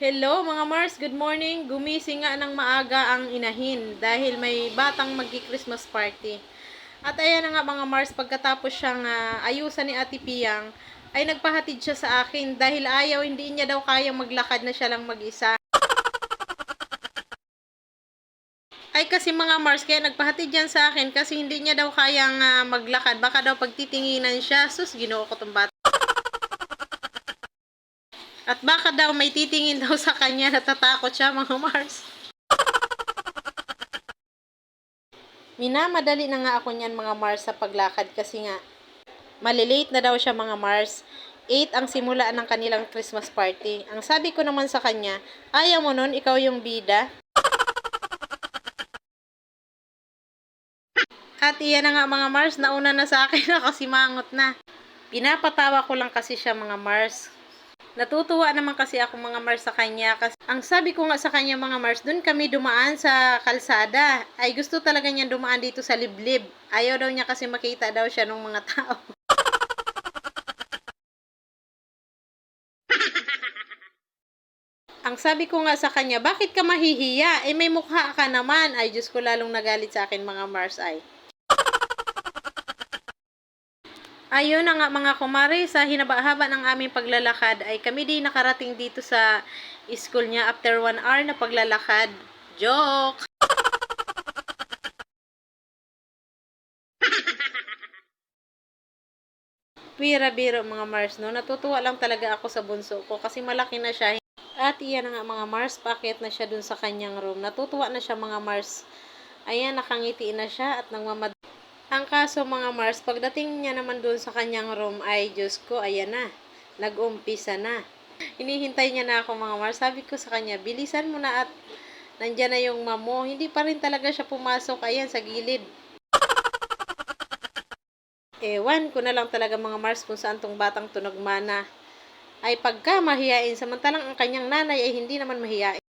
Hello mga Mars, good morning. Gumising nga ng maaga ang inahin dahil may batang magki-Christmas party. At ayan na nga mga Mars, pagkatapos siyang ayusan ni Ate Piyang, ay nagpahatid siya sa akin dahil ayaw, hindi niya daw kayang maglakad na siya lang mag-isa. Ay kasi mga Mars, kaya nagpahatid yan sa akin kasi hindi niya daw kayang maglakad. Baka daw pagtitinginan siya, sus, ginoo ko tong bata. At baka daw may titingin daw sa kanya, natatakot siya mga Mars. Minamadali na nga ako niyan mga Mars sa paglakad kasi nga malilate na daw siya mga Mars. 8 ang simula ng kanilang Christmas party. Ang sabi ko naman sa kanya, ayaw mo nun, ikaw yung bida. At iyan na nga mga Mars, nauna na sa akin na kasi mangot na. Pinapatawa ko lang kasi siya mga Mars. Natutuwa naman kasi ako mga Mars sa kanya kasi ang sabi ko nga sa kanya mga Mars, dun kami dumaan sa kalsada. Ay gusto talaga niya dumaan dito sa liblib. Ayaw daw niya kasi makita daw siya ng mga tao. Ang sabi ko nga sa kanya, bakit ka mahihiya? Eh may mukha ka naman. Ay Diyos ko, lalong nagalit sa akin mga Mars ay. Ayun na nga mga kumare, sa hinaba-haba ng aming paglalakad ay kami din nakarating dito sa school niya after 1 hour na paglalakad. Joke! Bira-biro mga Mars, no? Natutuwa lang talaga ako sa bunso ko kasi malaki na siya. At iyan na nga mga Mars, paakyat na siya dun sa kanyang room. Natutuwa na siya mga Mars. Ayan, nakangiti na siya at nagmamad. Ang kaso mga Mars, pagdating niya naman dun sa kanyang room ay Diyos ko, ayan na. Nag-umpisa na. Hinihintay niya na ako mga Mars. Sabi ko sa kanya, bilisan mo na at nandyan na yung mamo. Hindi pa rin talaga siya pumasok. Ayan, sa gilid. Ewan ko na lang talaga mga Mars kung saan tong batang to nagmana. Ay pagka mahiyain, samantalang ang kanyang nanay ay hindi naman mahiyain.